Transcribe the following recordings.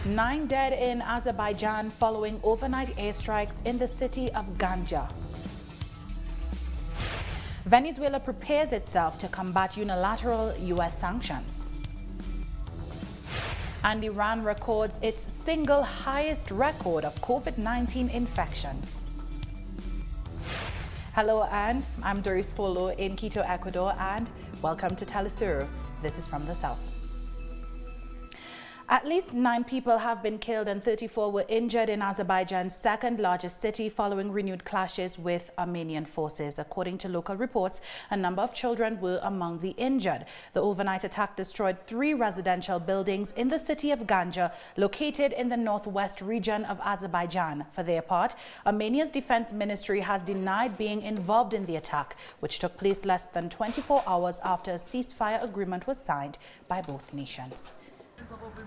9 dead in Azerbaijan following overnight airstrikes in the city of Ganja. Venezuela prepares itself to combat unilateral U.S. sanctions. And Iran records its single highest record of COVID-19 infections. Hello, and I'm Doris Polo in Quito, Ecuador, and welcome to TeleSUR. This is from the South. At least 9 people have been killed and 34 were injured in Azerbaijan's second largest city following renewed clashes with Armenian forces. According to local reports, a number of children were among the injured. The overnight attack destroyed 3 residential buildings in the city of Ganja, located in the northwest region of Azerbaijan. For their part, Armenia's defense ministry has denied being involved in the attack, which took place less than 24 hours after a ceasefire agreement was signed by both nations.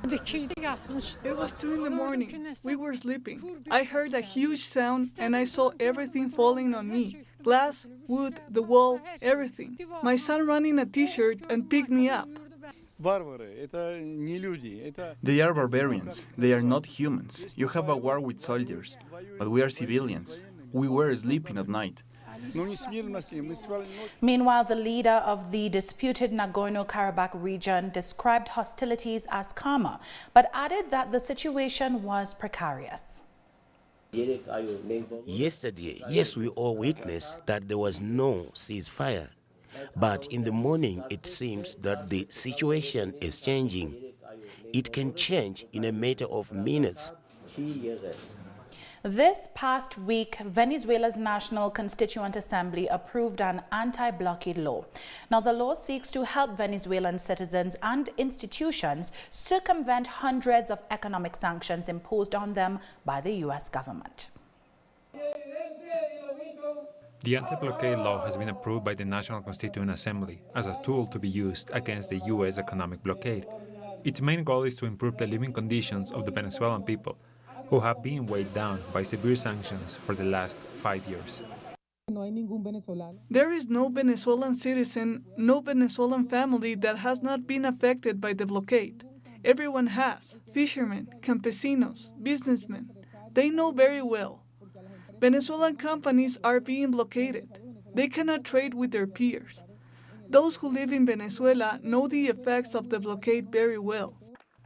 It was 2 in the morning. We were sleeping. I heard a huge sound and I saw everything falling on me. Glass, wood, the wall, everything. My son ran in a t-shirt and picked me up. They are barbarians. They are not humans. You have a war with soldiers, but we are civilians. We were sleeping at night. Meanwhile, the leader of the disputed Nagorno-Karabakh region described hostilities as calmer, but added that the situation was precarious. Yesterday, yes, we all witnessed that there was no ceasefire. But in the morning, it seems that the situation is changing. It can change in a matter of minutes. This past week, Venezuela's National Constituent Assembly approved an anti-blockade law. Now, the law seeks to help Venezuelan citizens and institutions circumvent hundreds of economic sanctions imposed on them by the U.S. government. The anti-blockade law has been approved by the National Constituent Assembly as a tool to be used against the U.S. economic blockade. Its main goal is to improve the living conditions of the Venezuelan people, who have been weighed down by severe sanctions for the last 5 years. There is no Venezuelan citizen, no Venezuelan family that has not been affected by the blockade. Everyone has. Fishermen, campesinos, businessmen. They know very well. Venezuelan companies are being blockaded. They cannot trade with their peers. Those who live in Venezuela know the effects of the blockade very well.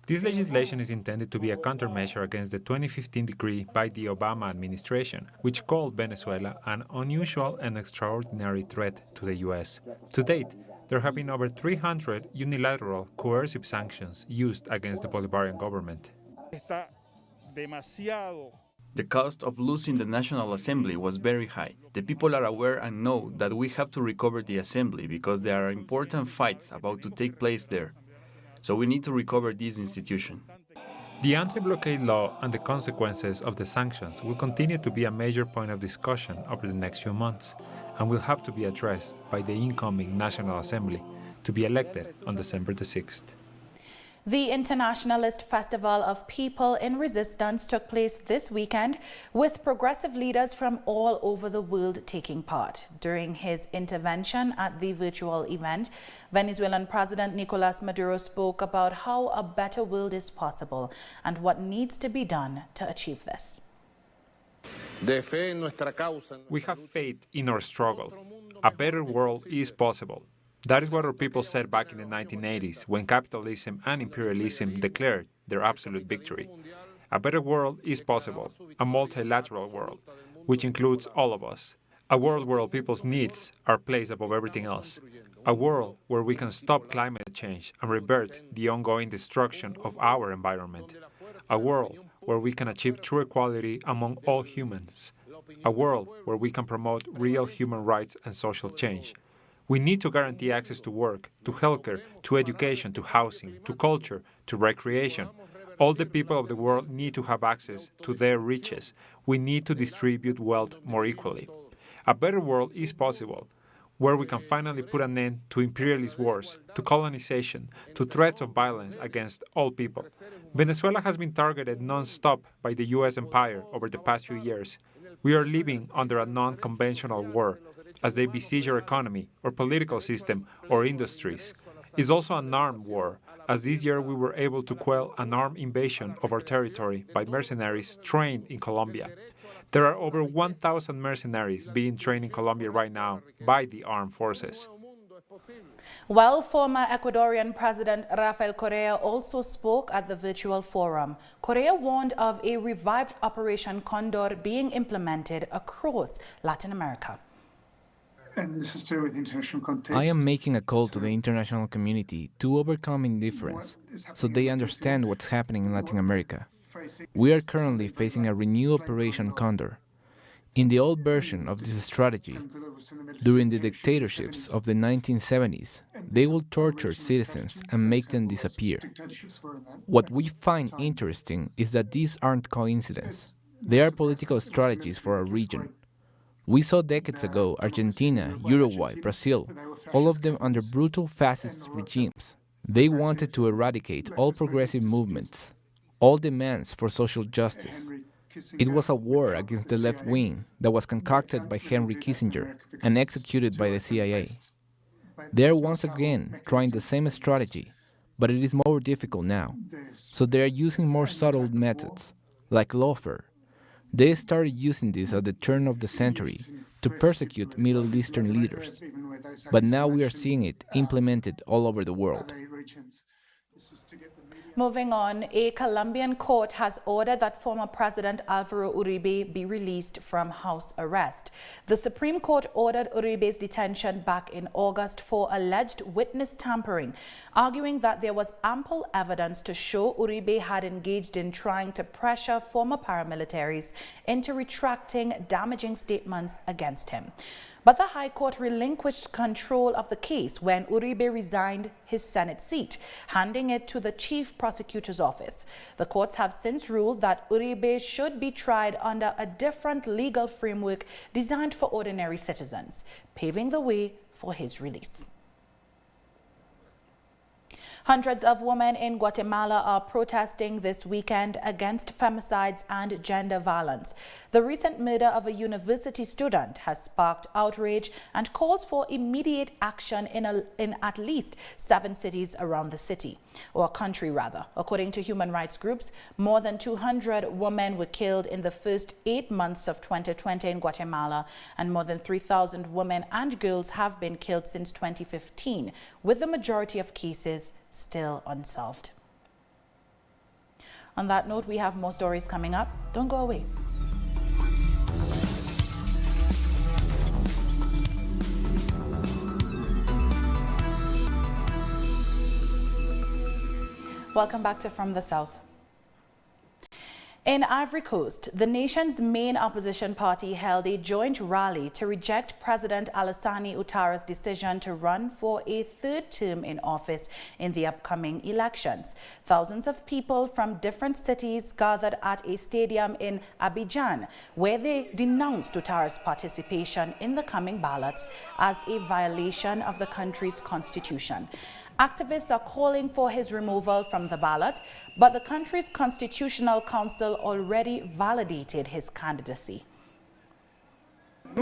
This legislation is intended to be a countermeasure against the 2015 decree by the Obama administration, which called Venezuela an unusual and extraordinary threat to the U.S. To date, there have been over 300 unilateral coercive sanctions used against the Bolivarian government. The cost of losing the National Assembly was very high. The people are aware and know that we have to recover the Assembly because there are important fights about to take place there. So we need to recover this institution. The anti-blockade law and the consequences of the sanctions will continue to be a major point of discussion over the next few months and will have to be addressed by the incoming National Assembly to be elected on December the 6th. The Internationalist Festival of People in Resistance took place this weekend, with progressive leaders from all over the world taking part. During his intervention at the virtual event, Venezuelan President Nicolas Maduro spoke about how a better world is possible and what needs to be done to achieve this. We have faith in our struggle. A better world is possible. That is what our people said back in the 1980s, when capitalism and imperialism declared their absolute victory. A better world is possible, a multilateral world, which includes all of us. A world where all people's needs are placed above everything else. A world where we can stop climate change and revert the ongoing destruction of our environment. A world where we can achieve true equality among all humans. A world where we can promote real human rights and social change. We need to guarantee access to work, to healthcare, to education, to housing, to culture, to recreation. All the people of the world need to have access to their riches. We need to distribute wealth more equally. A better world is possible, where we can finally put an end to imperialist wars, to colonization, to threats of violence against all people. Venezuela has been targeted non-stop by the U.S. empire over the past few years. We are living under a non-conventional war, as they besiege our economy, our political system, or industries. It's also an armed war, as this year we were able to quell an armed invasion of our territory by mercenaries trained in Colombia. There are over 1,000 mercenaries being trained in Colombia right now by the armed forces. Well, former Ecuadorian President Rafael Correa also spoke at the virtual forum. Correa warned of a revived Operation Condor being implemented across Latin America. And this is to do with international context. I am making a call to the international community to overcome indifference so they understand what's happening in Latin America. We are currently facing a renewed Operation Condor. In the old version of this strategy, during the dictatorships of the 1970s, they will torture citizens and make them disappear. What we find interesting is that these aren't coincidences. They are political strategies for our region. We saw decades ago Argentina, Uruguay, Brazil, all of them under brutal fascist regimes. They wanted to eradicate all progressive movements, all demands for social justice. It was a war against the left wing that was concocted by Henry Kissinger and executed by the CIA. They are once again trying the same strategy, but it is more difficult now. So they are using more subtle methods, like lawfare. They started using this at the turn of the century to persecute Middle Eastern leaders. But now we are seeing it implemented all over the world. Moving on, a Colombian court has ordered that former President Alvaro Uribe be released from house arrest. The Supreme Court ordered Uribe's detention back in August for alleged witness tampering, arguing that there was ample evidence to show Uribe had engaged in trying to pressure former paramilitaries into retracting damaging statements against him. But the High Court relinquished control of the case when Uribe resigned his Senate seat, handing it to the Chief Prosecutor's Office. The courts have since ruled that Uribe should be tried under a different legal framework designed for ordinary citizens, paving the way for his release. Hundreds of women in Guatemala are protesting this weekend against femicides and gender violence. The recent murder of a university student has sparked outrage and calls for immediate action in at least 7 cities around the city, or country rather. According to human rights groups, more than 200 women were killed in the first 8 months of 2020 in Guatemala, and more than 3,000 women and girls have been killed since 2015, with the majority of cases still unsolved. On that note, we have more stories coming up. Don't go away. Welcome back to From the South. In Ivory Coast, the nation's main opposition party held a joint rally to reject President Alassane Ouattara's decision to run for a 3rd term in office in the upcoming elections. Thousands of people from different cities gathered at a stadium in Abidjan, where they denounced Ouattara's participation in the coming ballots as a violation of the country's constitution. Activists are calling for his removal from the ballot, but the country's Constitutional Council already validated his candidacy. We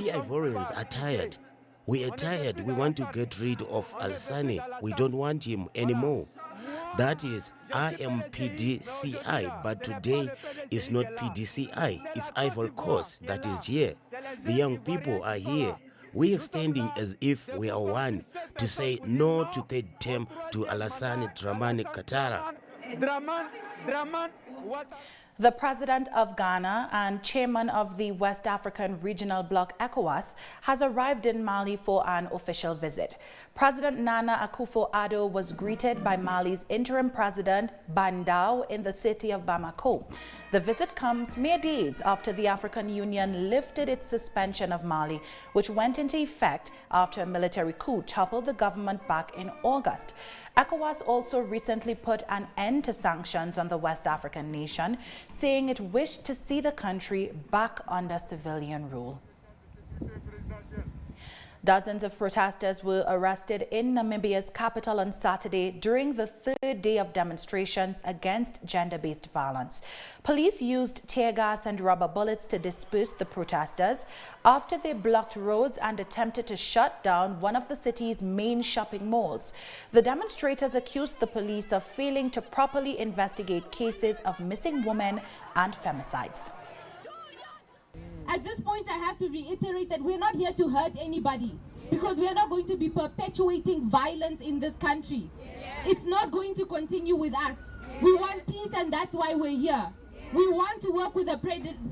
Ivorians are tired. We are tired. We want to get rid of Alassane. We don't want him anymore. That is, I am PDCI, but today is not PDCI. It's Ivory Coast that is here. The young people are here. We are standing as if we are one to say no to 3rd term to Alassane Dramane Ouattara. The president of Ghana and chairman of the West African Regional Bloc ECOWAS has arrived in Mali for an official visit. President Nana Akufo-Addo was greeted by Mali's interim president Bandao in the city of Bamako. The visit comes mere days after the African Union lifted its suspension of Mali, which went into effect after a military coup toppled the government back in August. ECOWAS also recently put an end to sanctions on the West African nation, saying it wished to see the country back under civilian rule. Dozens of protesters were arrested in Namibia's capital on Saturday during the third day of demonstrations against gender-based violence. Police used tear gas and rubber bullets to disperse the protesters after they blocked roads and attempted to shut down one of the city's main shopping malls. The demonstrators accused the police of failing to properly investigate cases of missing women and femicides. At this point, I have to reiterate that we're not here to hurt anybody, because we are not going to be perpetuating violence in this country. It's not going to continue with us. We want peace, and that's why we're here. We want to work with the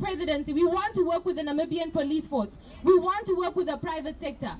presidency. We want to work with the Namibian police force. We want to work with the private sector.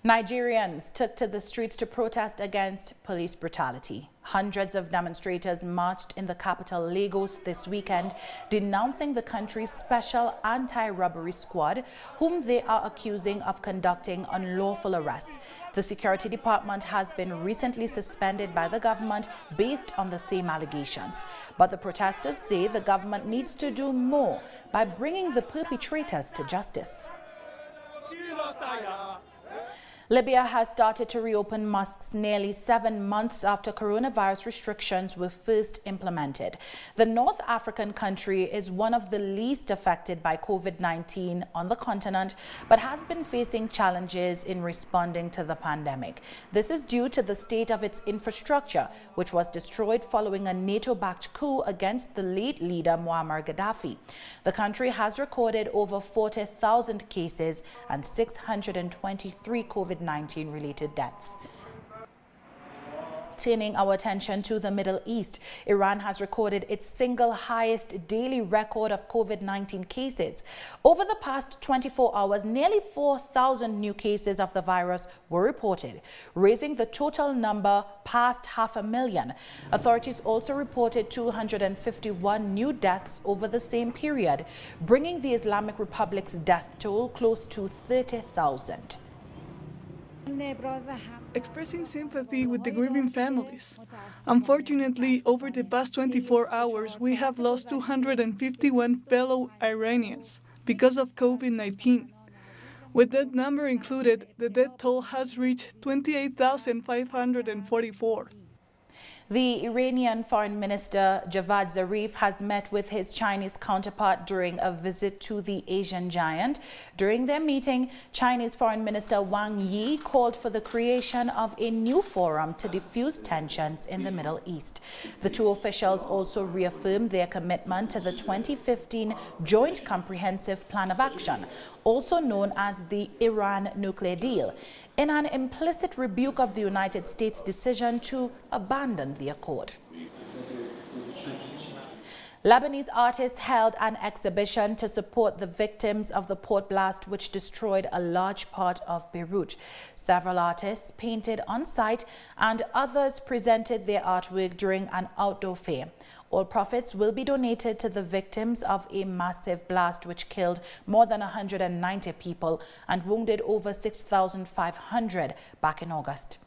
Nigerians took to the streets to protest against police brutality. Hundreds of demonstrators marched in the capital Lagos this weekend, denouncing the country's special anti-robbery squad, whom they are accusing of conducting unlawful arrests. The security department has been recently suspended by the government based on the same allegations. But the protesters say the government needs to do more by bringing the perpetrators to justice. Libya has started to reopen mosques nearly 7 months after coronavirus restrictions were first implemented. The North African country is one of the least affected by COVID-19 on the continent, but has been facing challenges in responding to the pandemic. This is due to the state of its infrastructure, which was destroyed following a NATO-backed coup against the late leader Muammar Gaddafi. The country has recorded over 40,000 cases and 623 COVID-19 related deaths. Turning our attention to the Middle East, Iran has recorded its single highest daily record of COVID-19 cases. Over the past 24 hours, nearly 4,000 new cases of the virus were reported, raising the total number past 500,000. Authorities also reported 251 new deaths over the same period, bringing the Islamic Republic's death toll close to 30,000. Expressing sympathy with the grieving families. Unfortunately, over the past 24 hours, we have lost 251 fellow Iranians because of COVID-19. With that number included, the death toll has reached 28,544. The Iranian Foreign Minister Javad Zarif has met with his Chinese counterpart during a visit to the Asian giant. During their meeting, Chinese Foreign Minister Wang Yi called for the creation of a new forum to defuse tensions in the Middle East. The two officials also reaffirmed their commitment to the 2015 Joint Comprehensive Plan of Action, also known as the Iran nuclear deal, in an implicit rebuke of the United States' decision to abandon the accord. Lebanese artists held an exhibition to support the victims of the port blast which destroyed a large part of Beirut. Several artists painted on site and others presented their artwork during an outdoor fair. All profits will be donated to the victims of a massive blast which killed more than 190 people and wounded over 6,500 back in August.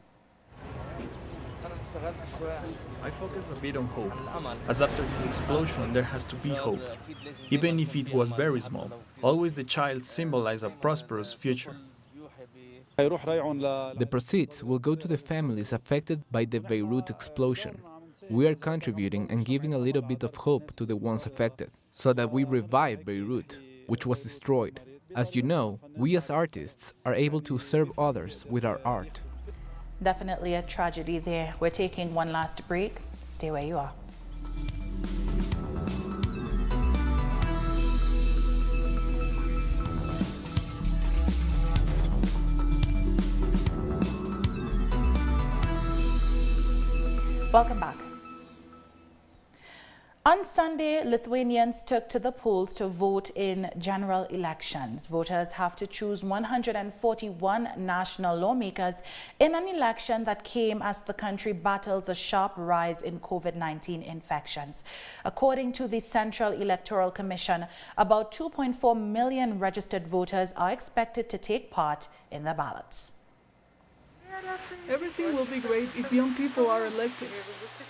I focus a bit on hope, as after this explosion there has to be hope, even if it was very small. Always the child symbolizes a prosperous future. The proceeds will go to the families affected by the Beirut explosion. We are contributing and giving a little bit of hope to the ones affected, so that we revive Beirut, which was destroyed. As you know, we as artists are able to serve others with our art. Definitely a tragedy there. We're taking one last break. Stay where you are. Welcome back. On Sunday, Lithuanians took to the polls to vote in general elections. Voters have to choose 141 national lawmakers in an election that came as the country battles a sharp rise in COVID-19 infections. According to the Central Electoral Commission, about 2.4 million registered voters are expected to take part in the ballots. Everything will be great if young people are elected.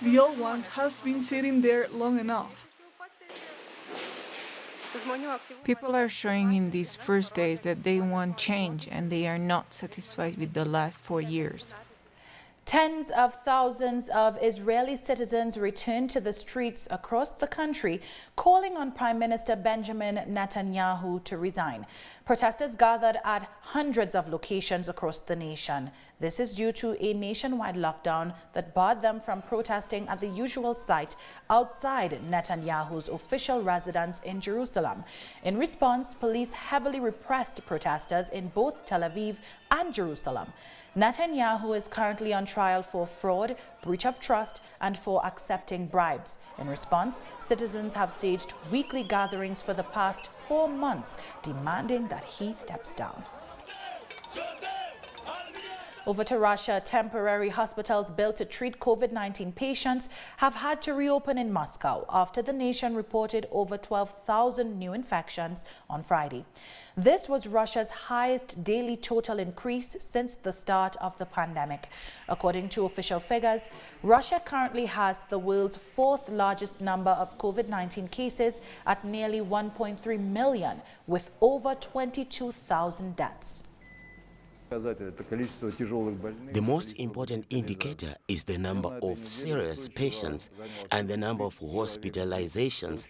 The old ones has been sitting there long enough. People are showing in these first days that they want change and they are not satisfied with the last 4 years. Tens of thousands of Israeli citizens returned to the streets across the country, calling on Prime Minister Benjamin Netanyahu to resign. Protesters gathered at hundreds of locations across the nation. This is due to a nationwide lockdown that barred them from protesting at the usual site outside Netanyahu's official residence in Jerusalem. In response, police heavily repressed protesters in both Tel Aviv and Jerusalem. Netanyahu is currently on trial for fraud, breach of trust, and for accepting bribes. In response, citizens have staged weekly gatherings for the past 4 months, demanding that he steps down. Over to Russia, temporary hospitals built to treat COVID-19 patients have had to reopen in Moscow after the nation reported over 12,000 new infections on Friday. This was Russia's highest daily total increase since the start of the pandemic. According to official figures, Russia currently has the world's 4th largest number of COVID-19 cases at nearly 1.3 million, with over 22,000 deaths. The most important indicator is the number of serious patients and the number of hospitalizations.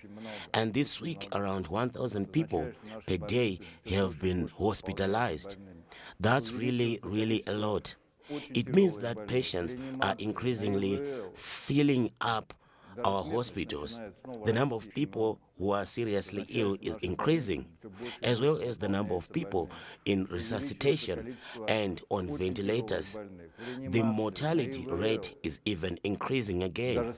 And this week, around 1,000 people per day have been hospitalized. That's really a lot. It means that patients are increasingly filling up our hospitals. The number of people who are seriously ill is increasing, as well as the number of people in resuscitation and on ventilators. The mortality rate is even increasing again.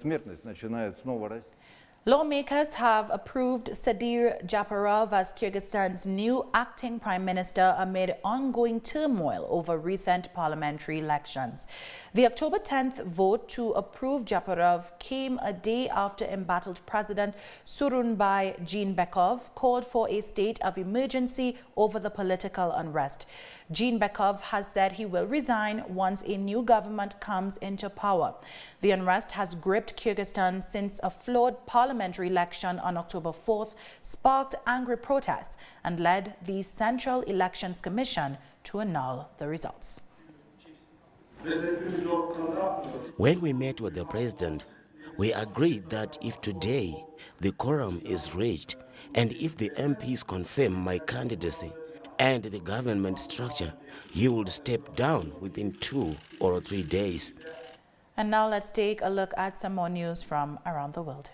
Lawmakers have approved Sadir Japarov as Kyrgyzstan's new acting prime minister amid ongoing turmoil over recent parliamentary elections. The October 10th vote to approve Japarov came a day after embattled President Surunbay Jeenbekov called for a state of emergency over the political unrest. Jeenbekov has said he will resign once a new government comes into power. The unrest has gripped Kyrgyzstan since a flawed parliamentary election on October 4th sparked angry protests and led the Central Elections Commission to annul the results. When we met with the president, we agreed that if today the quorum is reached and if the MPs confirm my candidacy and the government structure, he will step down within 2 or 3 days. And now let's take a look at some more news from around the world.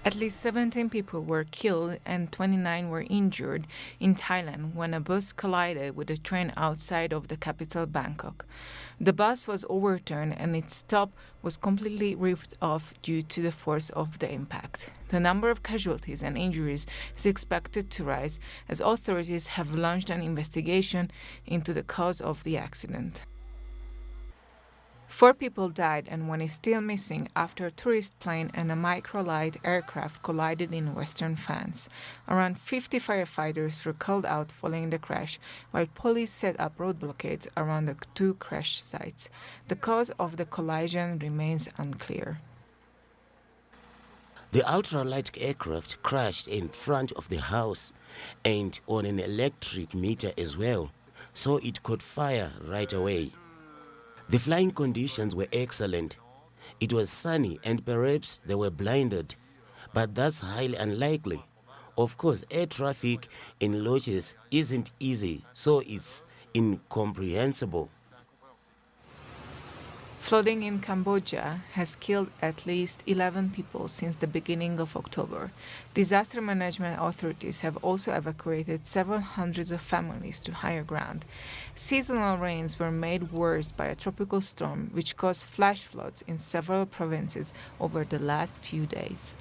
At least 17 people were killed and 29 were injured in Thailand when a bus collided with a train outside of the capital, Bangkok. The bus was overturned and its top was completely ripped off due to the force of the impact. The number of casualties and injuries is expected to rise as authorities have launched an investigation into the cause of the accident. 4 people died and 1 is still missing after a tourist plane and a microlight aircraft collided in western France. Around 50 firefighters were called out following the crash, while police set up road blockades around the 2 crash sites. The cause of the collision remains unclear. The ultralight aircraft crashed in front of the house and on an electric meter as well, so it could fire right away. The flying conditions were excellent. It was sunny and perhaps they were blinded, but that's highly unlikely. Of course, air traffic in lodges isn't easy, so it's incomprehensible. Flooding in Cambodia has killed at least 11 people since the beginning of October. Disaster management authorities have also evacuated several hundreds of families to higher ground. Seasonal rains were made worse by a tropical storm which caused flash floods in several provinces over the last few days.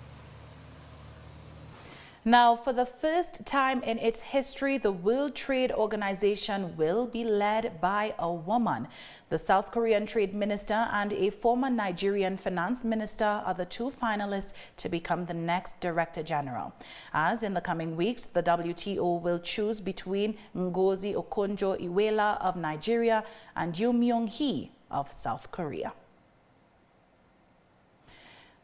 Now, for the first time in its history, the World Trade Organization will be led by a woman. The South Korean trade minister and a former Nigerian finance minister are the 2 finalists to become the next director general. As in the coming weeks, the WTO will choose between Ngozi Okonjo-Iweala of Nigeria and Yoo Myung-hee of South Korea.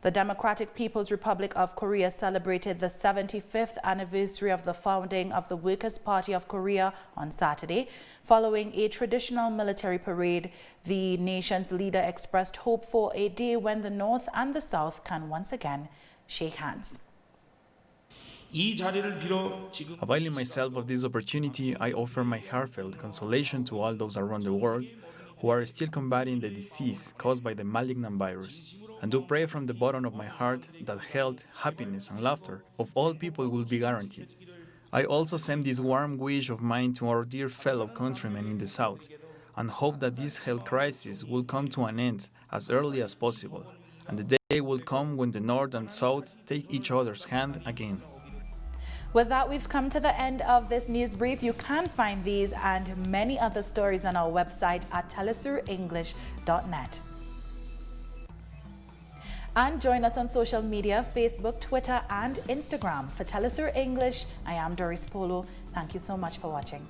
The Democratic People's Republic of Korea celebrated the 75th anniversary of the founding of the Workers' Party of Korea on Saturday. Following a traditional military parade, the nation's leader expressed hope for a day when the North and the South can once again shake hands. Availing myself of this opportunity, I offer my heartfelt consolation to all those around the world who are still combating the disease caused by the malignant virus, and do pray from the bottom of my heart that health, happiness, and laughter of all people will be guaranteed. I also send this warm wish of mine to our dear fellow countrymen in the South, and hope that this health crisis will come to an end as early as possible, and the day will come when the North and South take each other's hand again. With that, we've come to the end of this news brief. You can find these and many other stories on our website at telesurenglish.net. And join us on social media, Facebook, Twitter, and Instagram. For TeleSUR English, I am Doris Polo. Thank you so much for watching.